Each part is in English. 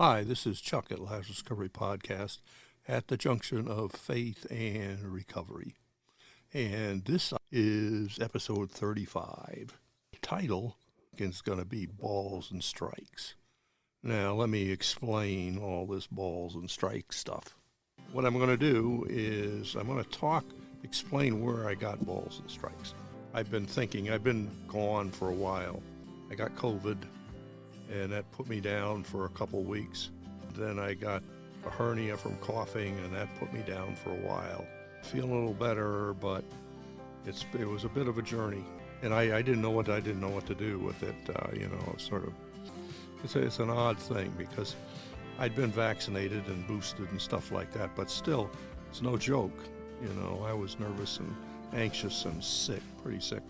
Hi, this is Chuck at Lazarus Recovery Podcast at the junction of faith and recovery. And this is episode 35. The title is going to be Balls and Strikes. Now, let me explain all this balls and strikes stuff. What I'm going to do is I'm going to explain where I got balls and strikes. I've been gone for a while. I got COVID, and that put me down for a couple weeks. Then I got a hernia from coughing, and that put me down for a while. Feeling a little better, but it was a bit of a journey, and I didn't know what to do with it. It's an odd thing because I'd been vaccinated and boosted and stuff like that, but still, it's no joke. I was nervous and anxious and sick, pretty sick,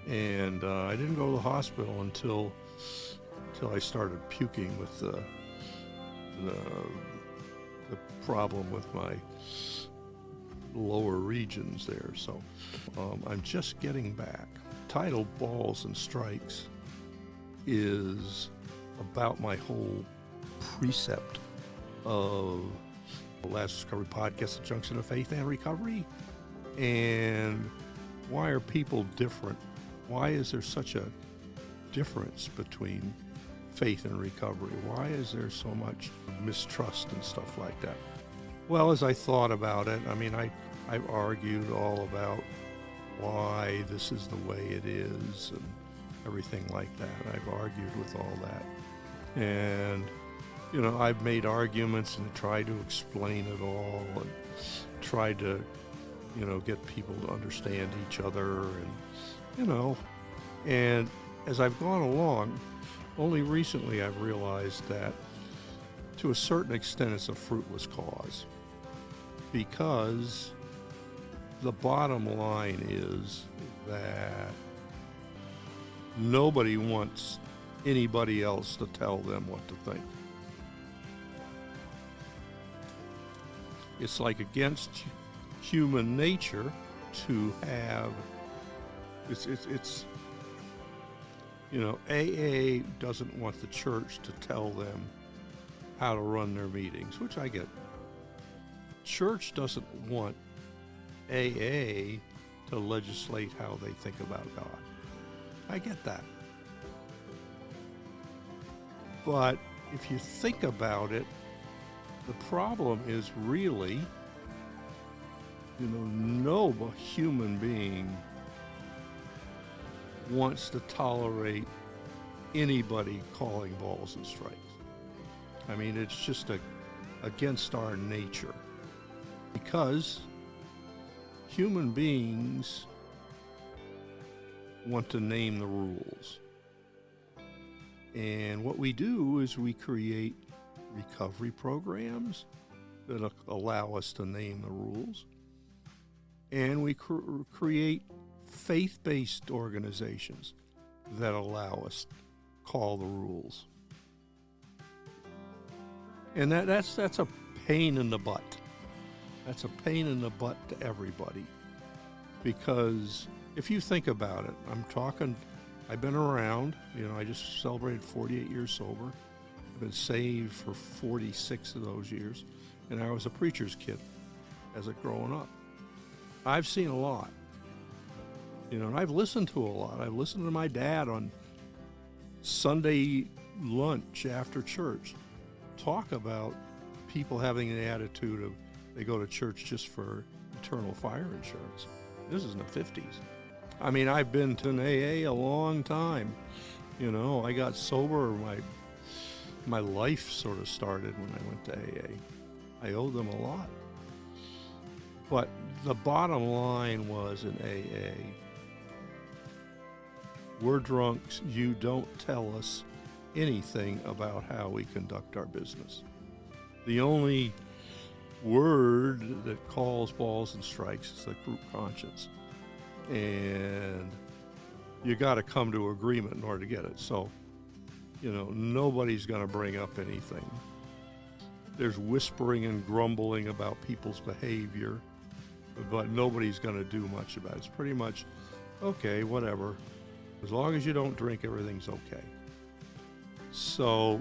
and I didn't go to the hospital until I started puking with the problem with my lower regions there. So I'm just getting back. Title Balls and Strikes is about my whole precept of the Lazarus Recovery Podcast, the Junction of Faith and Recovery. And why are people different? Why is there such a difference between faith and recovery? Why is there so much mistrust and stuff like that? Well, as I thought about it, I've argued all about why this is the way it is and everything like that. I've argued with all that. And, I've made arguments and tried to explain it all and tried to, get people to understand each other and as I've gone along, only recently I've realized that to a certain extent it's a fruitless cause, because the bottom line is that nobody wants anybody else to tell them what to think. It's like against human nature to have AA doesn't want the church to tell them how to run their meetings, which I get. Church doesn't want AA to legislate how they think about God. I get that. But if you think about it, the problem is really, no human being wants to tolerate anybody calling balls and strikes. It's just against our nature, because human beings want to name the rules. And what we do is we create recovery programs that allow us to name the rules. And we create faith-based organizations that allow us to call the rules. And that's a pain in the butt. That's a pain in the butt to everybody. Because if you think about it, I've been around, I just celebrated 48 years sober. I've been saved for 46 of those years. And I was a preacher's kid as a growing up. I've seen a lot. And I've listened to a lot. I've listened to my dad on Sunday lunch after church talk about people having the attitude of they go to church just for eternal fire insurance. This is in the 50s. I've been to an AA a long time. I got sober. My life sort of started when I went to AA. I owe them a lot. But the bottom line was in AA, we're drunks. You don't tell us anything about how we conduct our business. The only word that calls balls and strikes is the group conscience. And you got to come to agreement in order to get it. So, nobody's going to bring up anything. There's whispering and grumbling about people's behavior, but nobody's going to do much about it. It's pretty much, okay, whatever. As long as you don't drink, everything's okay. So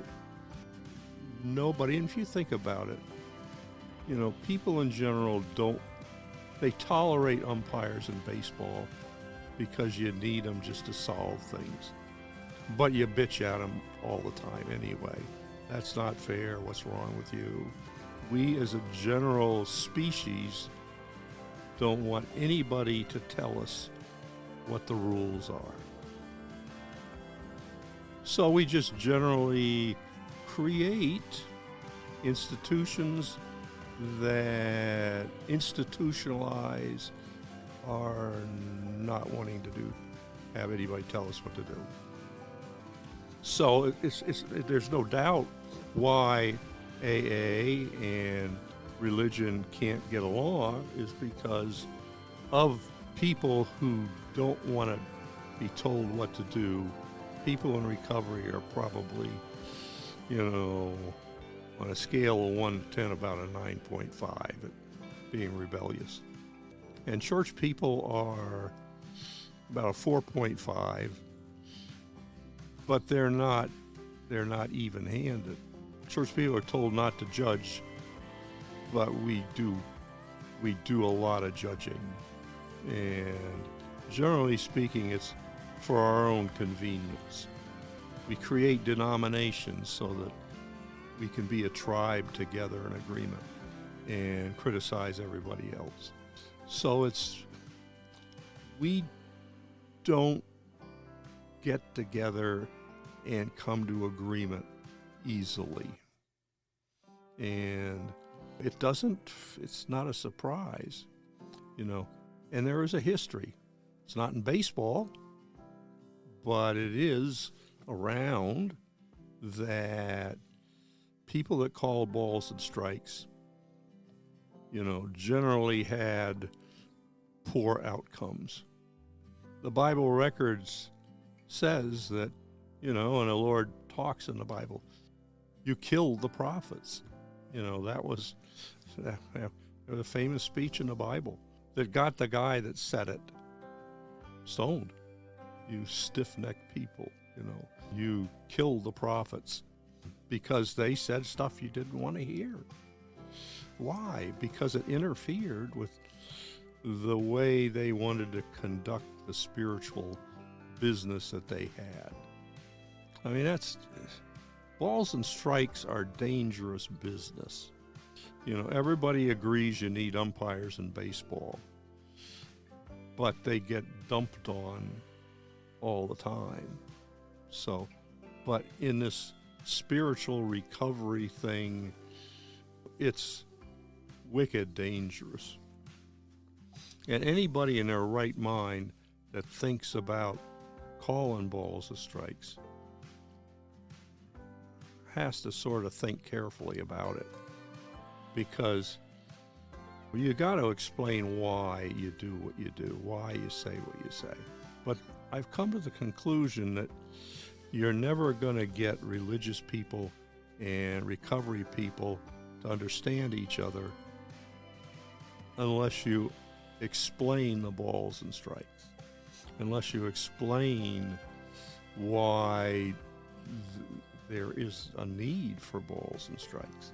nobody, and if you think about it, people in general they tolerate umpires in baseball because you need them just to solve things. But you bitch at them all the time anyway. That's not fair. What's wrong with you? We as a general species don't want anybody to tell us what the rules are. So we just generally create institutions that institutionalize our not wanting to have anybody tell us what to do. So there's no doubt why AA and religion can't get along is because of people who don't want to be told what to do. People in recovery are probably, on a scale of 1 to 10, about a 9.5 at being rebellious. And church people are about a 4.5, but they're not even-handed. Church people are told not to judge, but we do a lot of judging. And generally speaking, it's for our own convenience. We create denominations so that we can be a tribe together in agreement and criticize everybody else. So we don't get together and come to agreement easily. And it's not a surprise, and there is a history. It's not in baseball, but it is around that people that call balls and strikes, generally had poor outcomes. The Bible records says that, and the Lord talks in the Bible, you killed the prophets. That was a famous speech in the Bible that got the guy that said it stoned. You stiff-necked people, you killed the prophets because they said stuff you didn't want to hear. Why? Because it interfered with the way they wanted to conduct the spiritual business that they had. I mean, balls and strikes are dangerous business. Everybody agrees you need umpires in baseball, but they get dumped on all the time. So, but in this spiritual recovery thing, it's wicked dangerous. And anybody in their right mind that thinks about calling balls and strikes has to sort of think carefully about it, because you got to explain why you do what you do, why you say what you say. But I've come to the conclusion that you're never going to get religious people and recovery people to understand each other unless you explain the balls and strikes, unless you explain why there is a need for balls and strikes.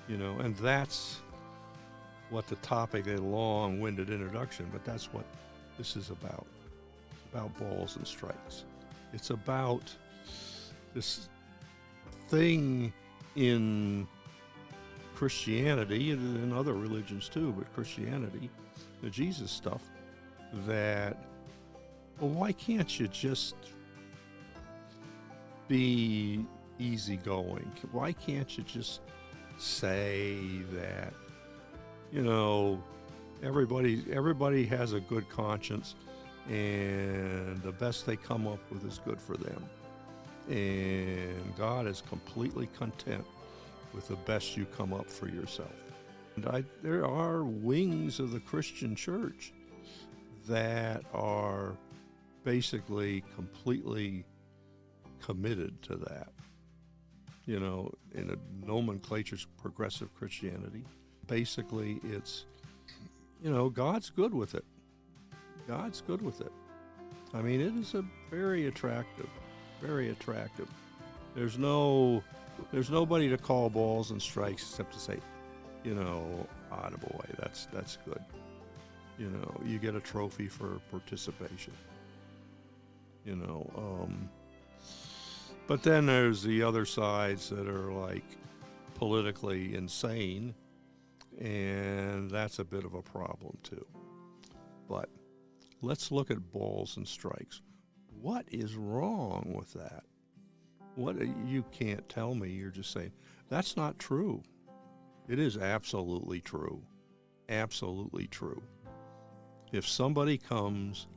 And that's what the topic, a long-winded introduction, but that's what this is about. It's about balls and strikes. It's about this thing in Christianity and in other religions too, but Christianity, the Jesus stuff, that, well, why can't you just be easygoing? Why can't you just say that, everybody has a good conscience and the best they come up with is good for them. And God is completely content with the best you come up for yourself. And there are wings of the Christian church that are basically completely committed to that. In a nomenclature's progressive Christianity. Basically, it's, God's good with it. God's good with it. I mean, it is very attractive. There's no There's nobody to call balls and strikes except to say, attaboy, that's good. You get a trophy for participation. But then there's the other sides that are like politically insane, and that's a bit of a problem too. But let's look at balls and strikes. What is wrong with that? You can't tell me. You're just saying, that's not true. It is absolutely true. Absolutely true. If somebody comes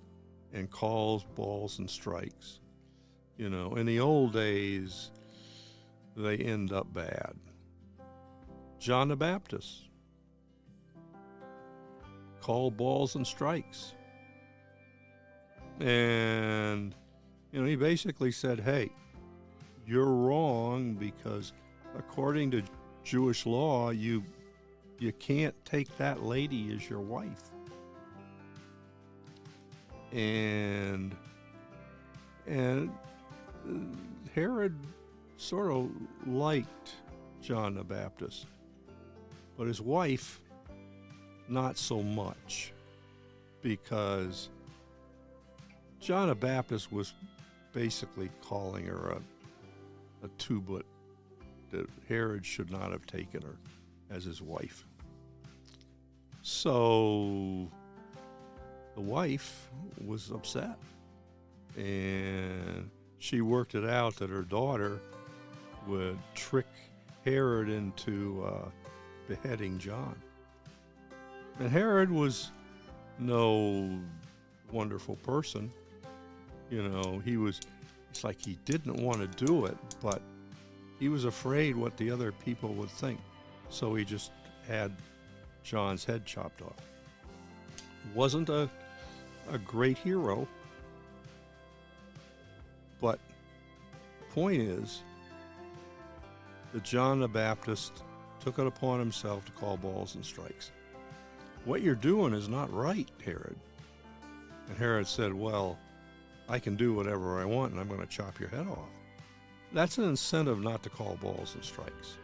and calls balls and strikes, in the old days, they end up bad. John the Baptist called balls and strikes. And, he basically said, hey, you're wrong because according to Jewish law, you can't take that lady as your wife. And Herod sort of liked John the Baptist, but his wife, not so much, because John the Baptist was basically calling her a two-but that Herod should not have taken her as his wife. So the wife was upset, and she worked it out that her daughter would trick Herod into beheading John. And Herod was no wonderful person. It's like he didn't want to do it, but he was afraid what the other people would think. So he just had John's head chopped off. Wasn't a great hero, but the point is that John the Baptist took it upon himself to call balls and strikes. What you're doing is not right, Herod. And Herod said, well, I can do whatever I want, and I'm going to chop your head off. That's an incentive not to call balls and strikes.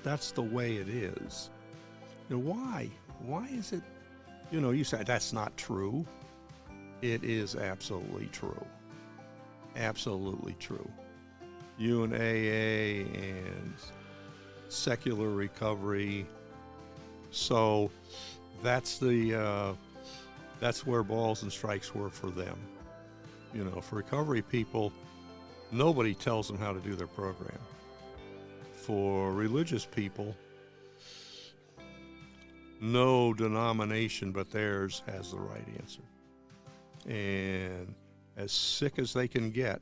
That's the way it is. Why? Why is it? You say that's not true. It is absolutely true. Absolutely true. You and AA and secular recovery. So that's where balls and strikes were for them. For recovery people, nobody tells them how to do their program. For religious people, no denomination but theirs has the right answer. And as sick as they can get,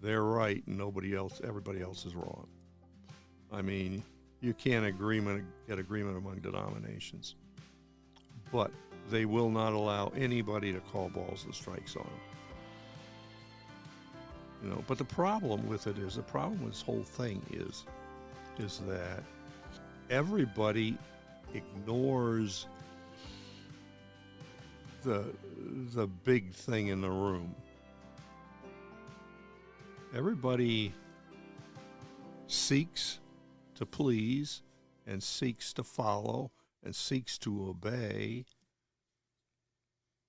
they're right and everybody else is wrong. I mean, you can't get agreement among denominations. But they will not allow anybody to call balls and strikes on them. But the problem with this whole thing is that everybody ignores the big thing in the room. Everybody seeks to please and seeks to follow and seeks to obey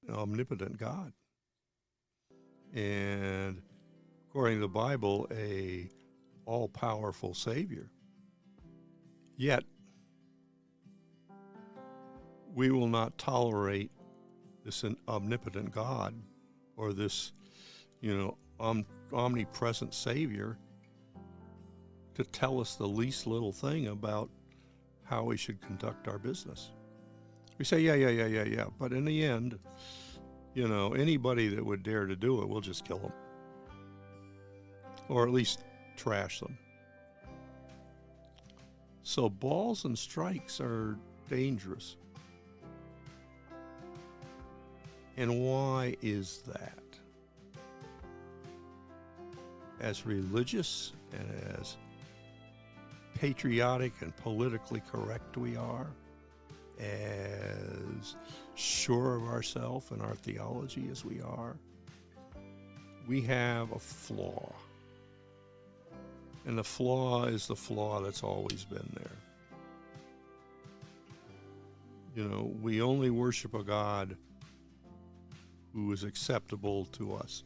an omnipotent God. And according to the Bible, a all-powerful Savior. Yet, we will not tolerate this omnipotent God or this, omnipresent Savior to tell us the least little thing about how we should conduct our business. We say, yeah, but in the end, anybody that would dare to do it, we'll just kill them. Or at least trash them. So balls and strikes are dangerous. And why is that? As religious and as patriotic and politically correct we are, as sure of ourselves and our theology as we are, we have a flaw. And the flaw is the flaw that's always been there. You know, we only worship a God who is acceptable to us.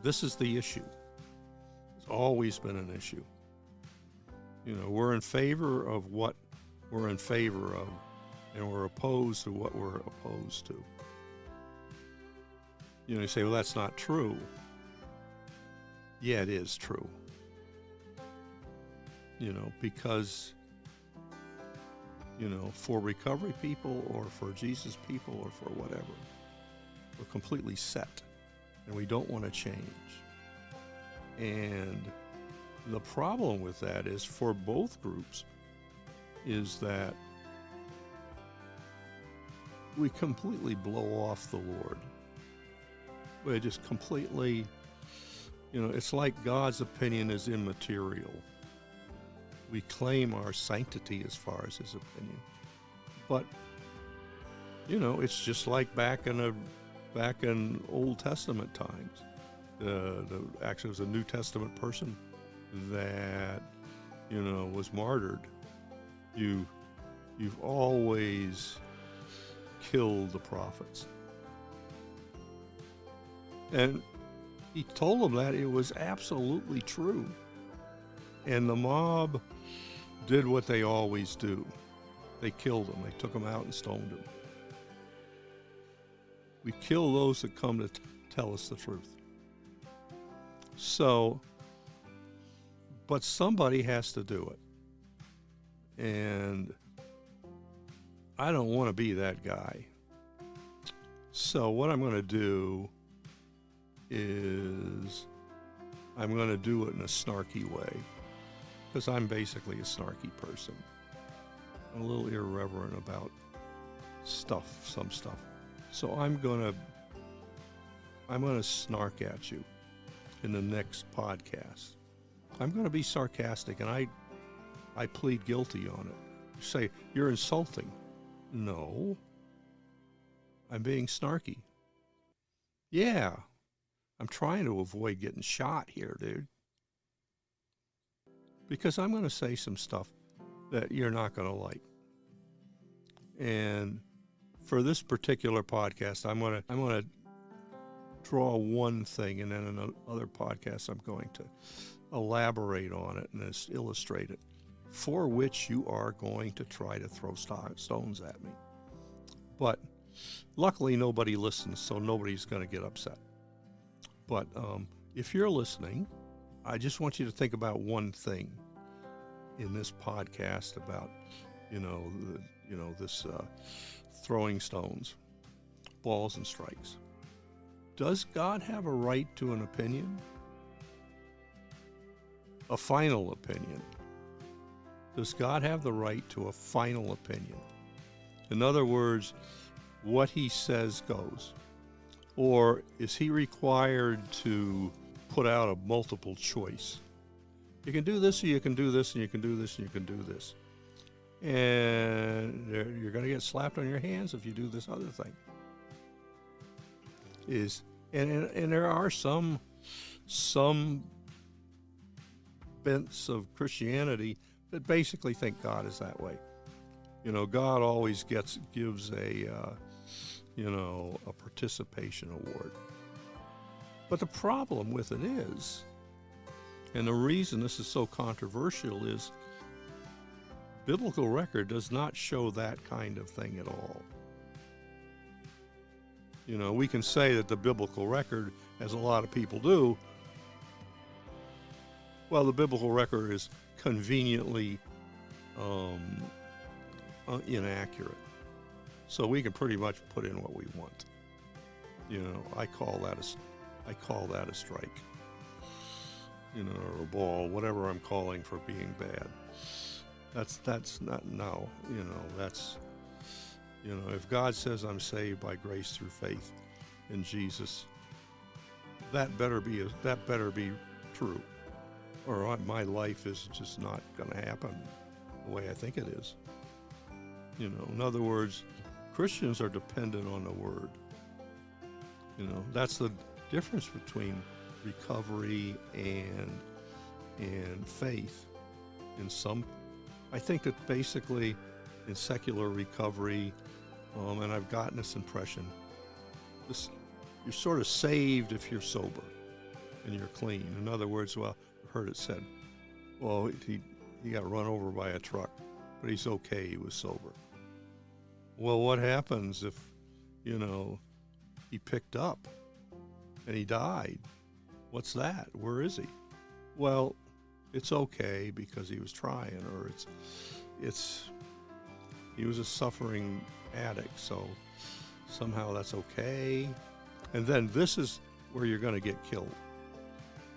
This is the issue. It's always been an issue. You know, we're in favor of what we're in favor of, and we're opposed to what we're opposed to. You know, you say, well, that's not true. Yeah, it is true. You know, because, you know, for recovery people or for Jesus people or for whatever, we're completely set and we don't want to change. And the problem with that is for both groups is that we completely blow off the Lord. We just completely, you know, it's like God's opinion is immaterial. We claim our sanctity as far as his opinion. But, you know, it's just like back in Old Testament times. Actually, it was a New Testament person that, you know, was martyred. You've always killed the prophets. And he told them that it was absolutely true. And the mob did what they always do. They killed him. They took him out and stoned him. We kill those that come to tell us the truth. So, but somebody has to do it. And I don't want to be that guy. So what I'm going to do is I'm going to do it in a snarky way, because I'm basically a snarky person. I'm a little irreverent about some stuff. So I'm going to snark at you in the next podcast. I'm going to be sarcastic, and I plead guilty on it. You say, you're insulting. No, I'm being snarky. Yeah, I'm trying to avoid getting shot here, dude. Because I'm going to say some stuff that you're not going to like. And for this particular podcast, I'm going to draw one thing, and then in another podcast, I'm going to elaborate on it and illustrate it, for which you are going to try to throw stones at me. But luckily, nobody listens, so nobody's going to get upset. But if you're listening, I just want you to think about one thing in this podcast about, this throwing stones, balls and strikes. Does God have a right to an opinion? A final opinion. Does God have the right to a final opinion? In other words, what he says goes. Or is he required to put out a multiple choice? You can do this, or you can do this, and you can do this, and you can do this. And you're going to get slapped on your hands if you do this other thing. And there are some bents of Christianity that basically think God is that way. You know, God always gives a participation award. But the problem with it is, and the reason this is so controversial is, biblical record does not show that kind of thing at all. You know, we can say that the biblical record, as a lot of people do, well, the biblical record is conveniently inaccurate. So we can pretty much put in what we want. You know, I call that a strike. You know, or a ball, whatever I'm calling for being bad. That's not, no, that's, if God says I'm saved by grace through faith in Jesus, that better be true, or my life is just not going to happen the way I think it is. You know, in other words, Christians are dependent on the Word. You know, that's the difference between recovery and and faith in some. I think that basically in secular recovery, and I've gotten this impression, you're sort of saved if you're sober and you're clean. In other words, well, I've heard it said, well, he got run over by a truck, but he's okay, he was sober. Well, what happens if, he picked up and he died? What's that? Where is he? Well, it's okay because he was trying, or he was a suffering addict, so somehow that's okay. And then this is where you're going to get killed,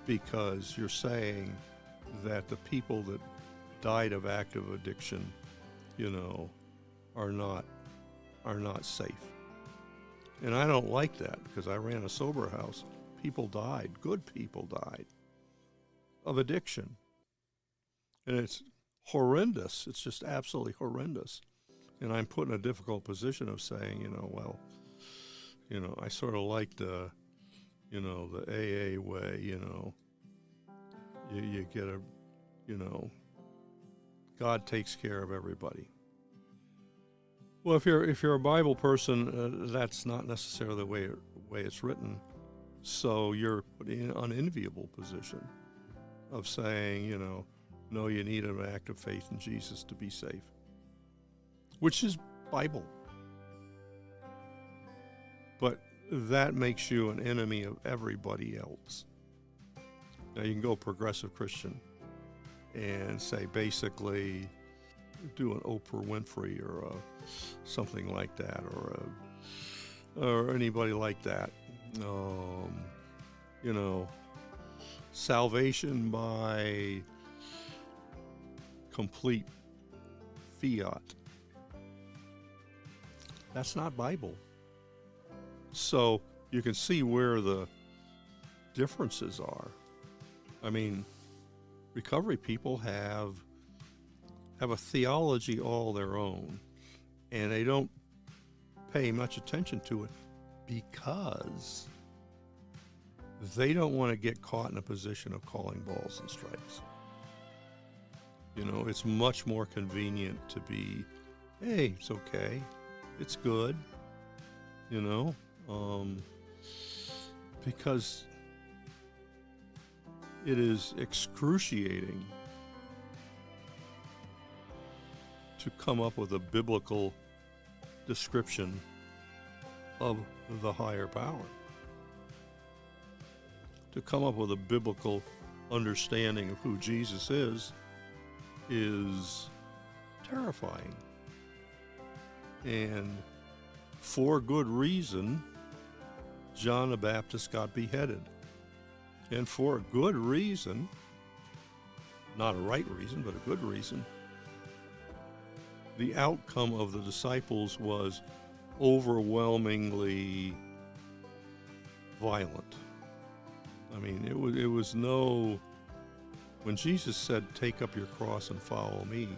because you're saying that the people that died of active addiction, are not safe. And I don't like that, because I ran a sober house. People died, good people died of addiction. And it's horrendous. It's just absolutely horrendous. And I'm put in a difficult position of saying, I sort of like the AA way, you get God takes care of everybody. Well, if you're a Bible person, that's not necessarily the way it's written. So you're put in an unenviable position of saying, no, you need an act of faith in Jesus to be safe, which is Bible. But that makes you an enemy of everybody else. Now, you can go progressive Christian and say, basically, do an Oprah Winfrey or something like that, or anybody like that. Salvation by complete fiat. That's not Bible. So you can see where the differences are. I mean, recovery people have a theology all their own, and they don't pay much attention to it because they don't want to get caught in a position of calling balls and strikes. It's much more convenient to be, hey, it's okay, it's good, because it is excruciating to come up with a biblical description of the higher power, to come up with a biblical understanding of who Jesus is terrifying. And for good reason, John the Baptist got beheaded. And for a good reason, not a right reason, but a good reason, the outcome of the disciples was overwhelmingly violent. I mean, it was no, when Jesus said, take up your cross and follow me,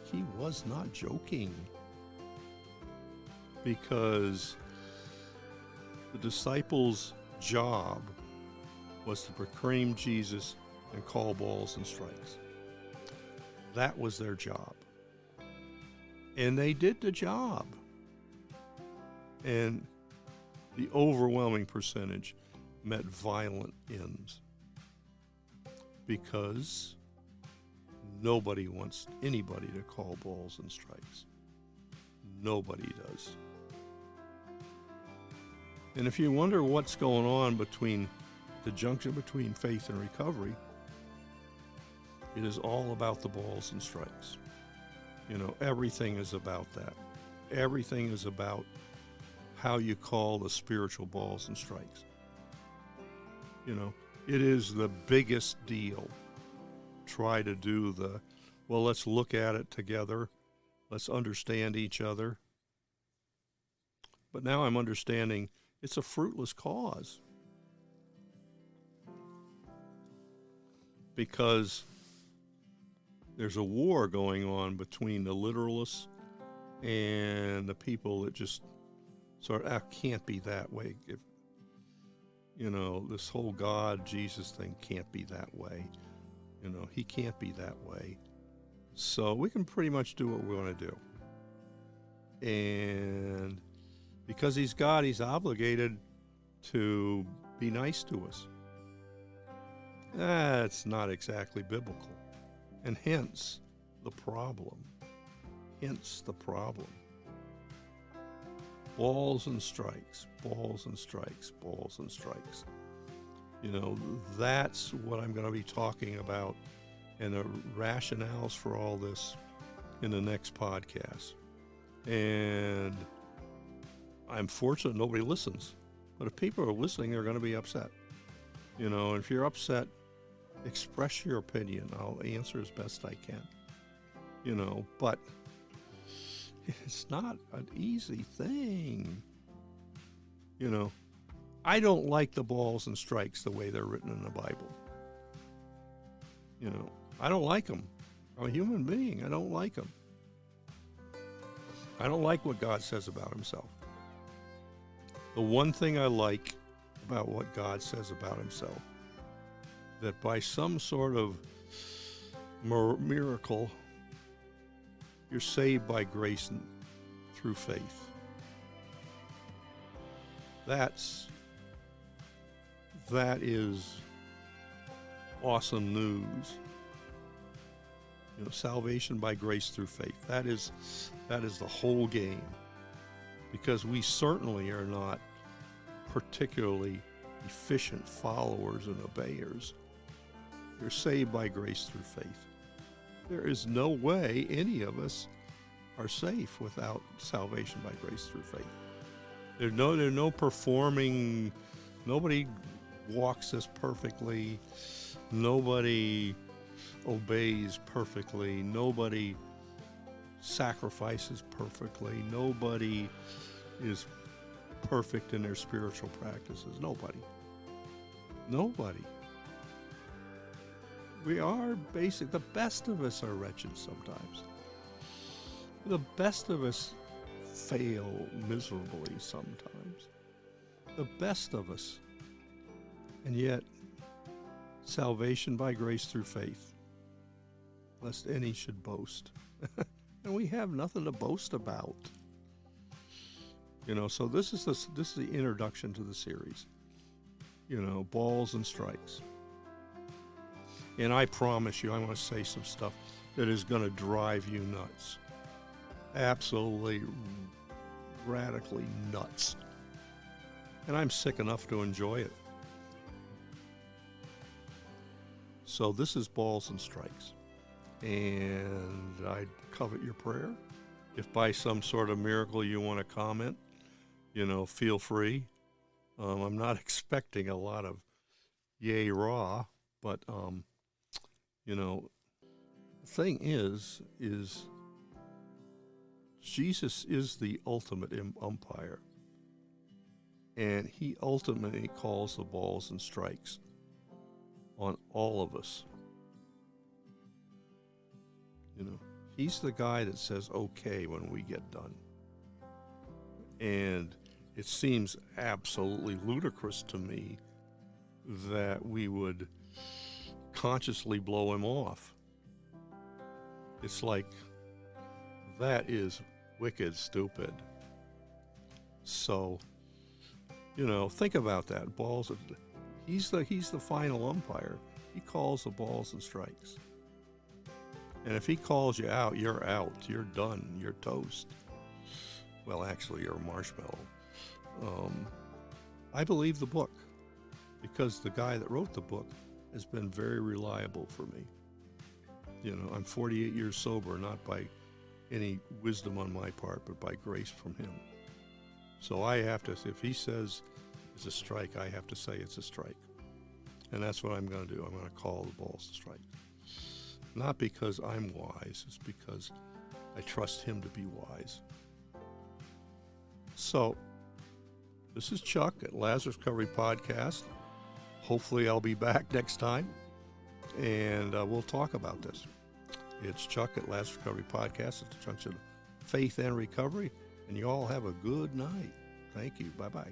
he was not joking, because the disciples' job was to proclaim Jesus and call balls and strikes. That was their job. And they did the job. And the overwhelming percentage met violent ends, because nobody wants anybody to call balls and strikes. Nobody does. And if you wonder what's going on between the junction between faith and recovery, it is all about the balls and strikes. Everything is about that. Everything is about how you call the spiritual balls and strikes. It is the biggest deal. Try to do let's look at it together. Let's understand each other. But now I'm understanding it's a fruitless cause. Because there's a war going on between the literalists and the people that just sort of, can't be that way. This whole God, Jesus thing can't be that way. He can't be that way. So we can pretty much do what we want to do. And because he's God, he's obligated to be nice to us. That's not exactly biblical. And hence the problem. Balls and strikes, balls and strikes, balls and strikes. That's what I'm going to be talking about, and the rationales for all this in the next podcast. And I'm fortunate nobody listens. But if people are listening, they're going to be upset. If you're upset, express your opinion. I'll answer as best I can. But it's not an easy thing. I don't like the balls and strikes the way they're written in the Bible. I don't like them. I'm a human being. I don't like them. I don't like what God says about himself. The one thing I like about what God says about himself, that by some sort of miracle, you're saved by grace and through faith. That is awesome news. Salvation by grace through faith. That is the whole game. Because we certainly are not particularly efficient followers and obeyers. You're saved by grace through faith. There is no way any of us are safe without salvation by grace through faith. There's no performing. Nobody walks as perfectly. Nobody obeys perfectly. Nobody sacrifices perfectly. Nobody is perfect in their spiritual practices. Nobody. We are the best of us are wretched sometimes. The best of us fail miserably sometimes. The best of us. And yet, salvation by grace through faith, lest any should boast. And we have nothing to boast about. So this is the introduction to the series. Balls and strikes. And I promise you, I'm going to say some stuff that is going to drive you nuts. Absolutely, radically nuts. And I'm sick enough to enjoy it. So this is balls and strikes. And I covet your prayer. If by some sort of miracle you want to comment, feel free. I'm not expecting a lot of yay rah, but, the thing is Jesus is the ultimate umpire, and he ultimately calls the balls and strikes on all of us. He's the guy that says okay when we get done. And it seems absolutely ludicrous to me that we would consciously blow him off. It's like, that is wicked stupid. So, think about that. He's the final umpire. He calls the balls and strikes. And if he calls you out, you're out. You're done. You're toast. Well, actually, you're a marshmallow. I believe the book because the guy that wrote the book has been very reliable for me. I'm 48 years sober, not by any wisdom on my part, but by grace from him. So I have to, if he says it's a strike, I have to say it's a strike. And that's what I'm going to do. I'm going to call the balls a strike. Not because I'm wise, it's because I trust him to be wise. So, this is Chuck at Lazarus Recovery Podcast. Hopefully I'll be back next time, and we'll talk about this. It's Chuck at Lazarus Recovery Podcast at the Junction of Faith and Recovery, and you all have a good night. Thank you. Bye-bye.